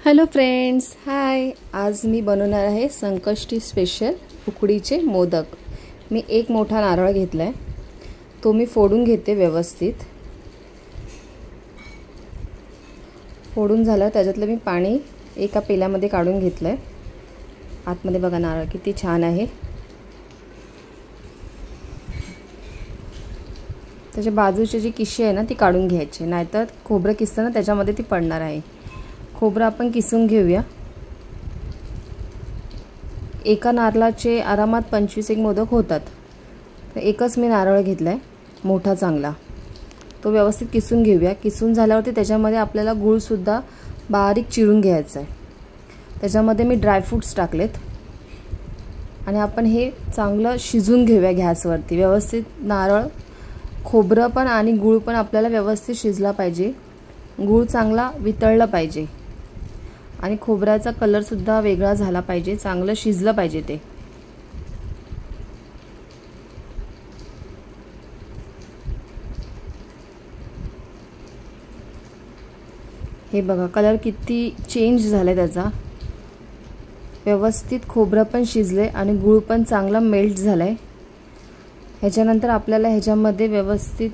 Hello friends, हाय. आज मी बनवणार आहे संकष्टी स्पेशल उकडीचे मोदक. मी एक मोठा नारळ घेतला आहे, तो मी फोडून घेते व्यवस्थित. फोडून झालं त्याच्यातलं मी पाणी एका पेल्यामध्ये काढून घेतलं आहे. आतमध्ये बघा नारळ किती छान आहे. त्याच्या बाजूची जी किशी आहे ना ती काढून घ्यायची, नाहीतर खोबरं किसताना त्याच्यामध्ये ती पडणार आहे. खोबरं आपण किसून घेऊया. एका नारळाचे आरामात 25 एक मोदक होतात. तर एकच मी नारळ घेतला आहे मोठा चांगला, तो व्यवस्थित किसून घेऊया. किसून झाल्यावरती त्याच्यामध्ये आपल्याला गूळसुद्धा बारीक चिरून घ्यायचा आहे. त्याच्यामध्ये मी ड्रायफ्रूट्स टाकलेत आणि आपण हे चांगलं शिजून घेऊया गॅसवरती. व्यवस्थित नारळ, खोबरं पण आणि गूळ पण आपल्याला व्यवस्थित शिजला पाहिजे. गूळ चांगला वितळला पाहिजे आणि खोबऱ्याचा कलरसुद्धा वेगळा झाला पाहिजे. चांगलं शिजलं पाहिजे ते. हे बघा कलर किती चेंज झाला त्याचा. व्यवस्थित खोबरं पण शिजले आणि गूळ पण चांगला मेल्ट झाला आहे. ह्याच्यानंतर आपल्याला ह्याच्यामध्ये व्यवस्थित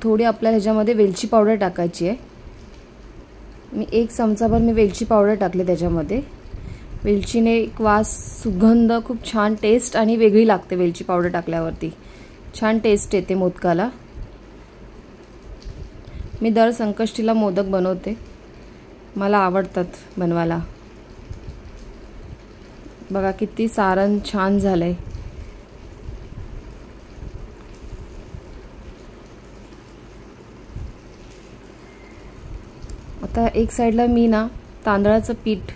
थोडी आपल्याला ह्याच्यामध्ये वेलची पावडर टाकायची आहे. मी 1 चमचाभर मी वेलची पावडर टाकली त्याच्यामध्ये. वेलचीने एक वास, सुगंध, खूप छान टेस्ट आणि वेगळी लागते. वेलची पावडर टाकल्यावरती छान टेस्ट येते मोदकाला. मी दर संकष्टीला मोदक बनवते, मला आवडतात बनवायला. बघा किती सारण छान झालंय. आता एक साईडला मी ना तांदळाचं पीठ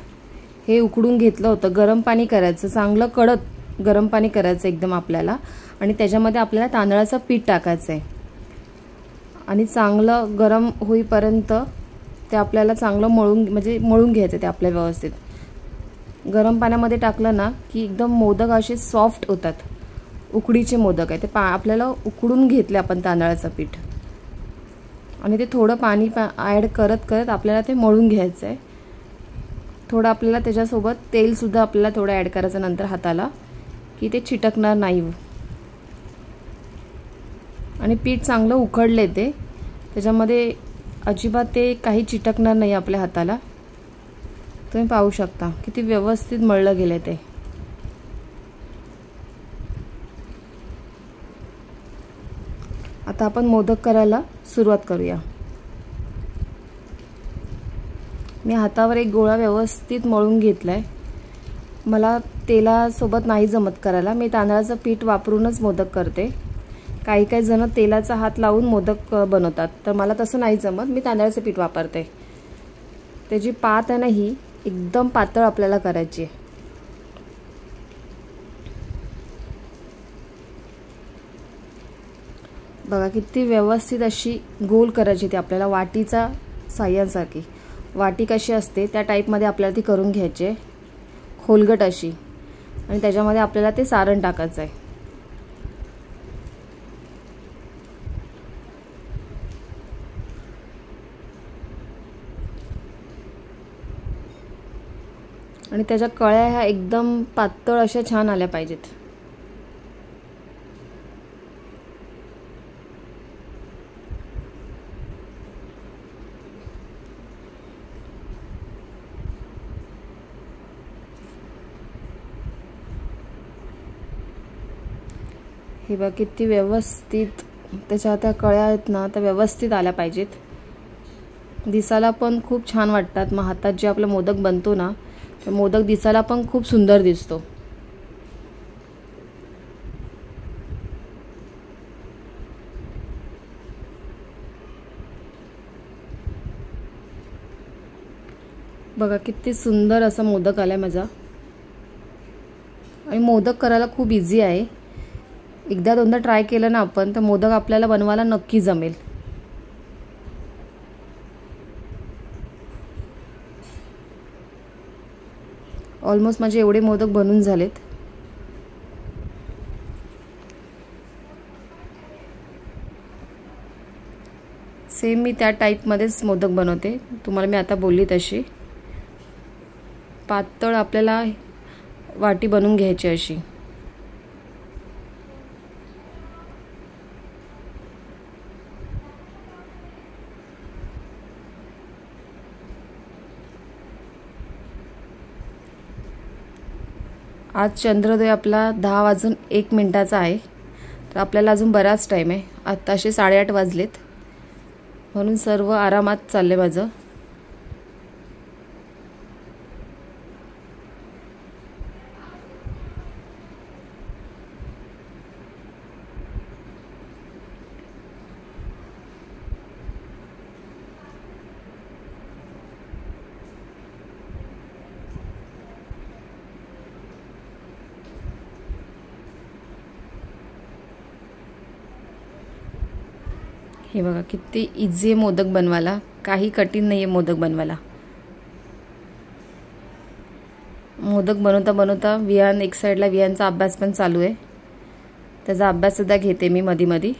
हे उकडून घेतलं होतं. गरम पाणी करायचं, चांगलं कडक गरम पाणी करायचं एकदम आपल्याला, आणि त्याच्यामध्ये आपल्याला तांदळाचं पीठ टाकायचं आहे आणि चांगलं गरम होईपर्यंत ते आपल्याला चांगलं मळून घ्यायचं ते आपल्या व्यवस्थित. गरम पाण्यामध्ये टाकलं ना की एकदम मोदक असे सॉफ्ट होतात. उकडीचे मोदक आहे ते आपल्याला उकडून घेतले आपण तांदळाचं पीठ, आणि ते थोडं पाणी ॲड करत करत आपल्याला ते मळून घ्यायचं आहे. थोडं आपल्याला त्याच्यासोबत तेलसुद्धा आपल्याला थोडं ॲड करायचं नंतर हाताला, की ते चिटकणार नाही. आणि पीठ चांगलं उकडले ते, त्याच्यामध्ये अजिबात ते काही चिटकणार नाही आपल्या हाताला. तुम्ही पाहू शकता किती व्यवस्थित मळलं गेलं ते. आता आपण मोदक करायला सुरुवात करूया. मी हातावर एक गोळा व्यवस्थित मळून घेतलाय. मला तेलासोबत नाही जमत करायला, मी तांदळाचं पीठ वापरूनच मोदक करते. काही जण तेलाचा हात लावून मोदक बनवतात, तर मला तसं नाही जमत. मी तांदळाचं पीठ वापरते. त्याची पात आहे ना ही एकदम पातळ आपल्याला करायची आहे. बघा किती व्यवस्थित अशी गोल करायची ती आपल्याला, वाटीचा साह्यांसारखी. वाटी कशी असते त्या टाईपमध्ये आपल्याला ती करून घ्यायची आहे, खोलगट अशी. आणि त्याच्यामध्ये आपल्याला ते सारण टाकायचं आहे. आणि त्याच्या कळ्या ह्या एकदम पातळ अशा छान आल्या पाहिजेत. हे बघा किती व्यवस्थित त्याच्या त्या कळ्या आहेत ना त्या व्यवस्थित आल्या पाहिजेत. दिसायला पण खूप छान वाटतात. मग हातात जे आपला मोदक बनतो ना, तर मोदक दिसायला पण खूप सुंदर दिसतो. बघा किती सुंदर असा मोदक आलाय माझा. आणि मोदक करायला खूप इझी आहे. एकदा दोनदा ट्राय केलं ना आपण तर मोदक आपल्याला बनवायला नक्की जमेल. ऑलमोस्ट माझे एवढे मोदक बनून झालेत. सेम मी त्या टाईपमध्येच मोदक बनवते, तुम्हाला मी आता बोलली तशी. पातळ आपल्याला वाटी बनवून घ्यायची अशी. आज चंद्रोदय आपला 10:01 आहे, तर आपल्याला अजून बराच टाईम आहे. आत्ताशे 8:30 वाजलेत, म्हणून सर्व आरामात चालले माझं. हे बघा किती इझी आहे मोदक बनवायला, काही कठीण नाही आहे मोदक बनवायला. मोदक बनवता बनवता विहान एक साईडला विहानचा अभ्यास पण चालू आहे, त्याचा अभ्यास सुद्धा घेते मी मध्ये मध्ये.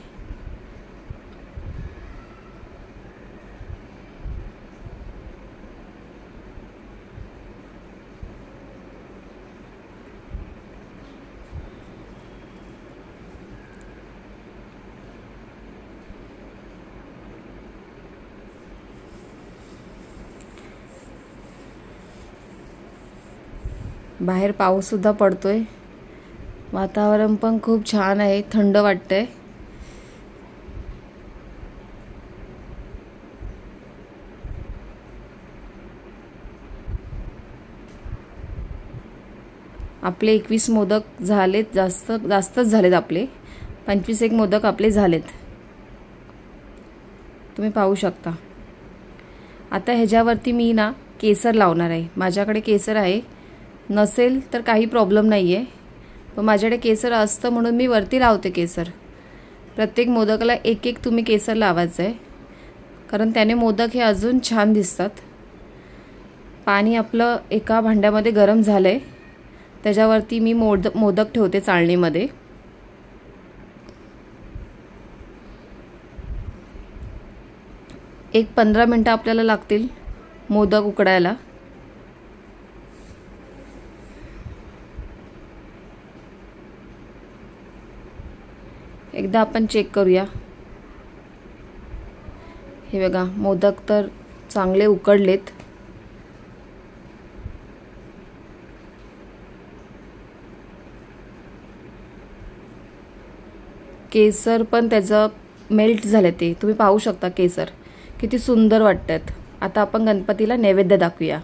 बाहेर पाऊस सुद्धा पडतोय, वातावरण पण खूप छान आहे, थंड वाटतंय. आपले 21 मोदक झालेत, जास्तच झालेत आपले. 25 मोदक आपले झालेत, तुम्ही पाहू शकता. आता ह्याच्यावरती मी ना केसर लावणार आहे. माझ्याकडे केसर आहे, नसेल तर काही प्रॉब्लेम नाही आहे, पण माझ्याकडे केसर असतं म्हणून मी वरती लावते केसर. प्रत्येक मोदकाला एक एक तुम्ही केसर लावायचं आहे, कारण त्याने मोदक हे अजून छान दिसतात. पाणी आपलं एका भांड्यामध्ये गरम झालं आहे, त्याच्यावरती मी मोदक ठेवते चाळणीमध्ये. एक 15 मिनटं आपल्याला लागतील मोदक उकडायला. एकदा आपण चेक करूया. हे बघा मोदक तर चांगले उकडलेत. केसर पण त्याचं मेल्ट झाले, ते तुम्ही पाहू शकता. केसर किती सुंदर वाटतात. आता आपण गणपतीला नैवेद्य दाखवूया.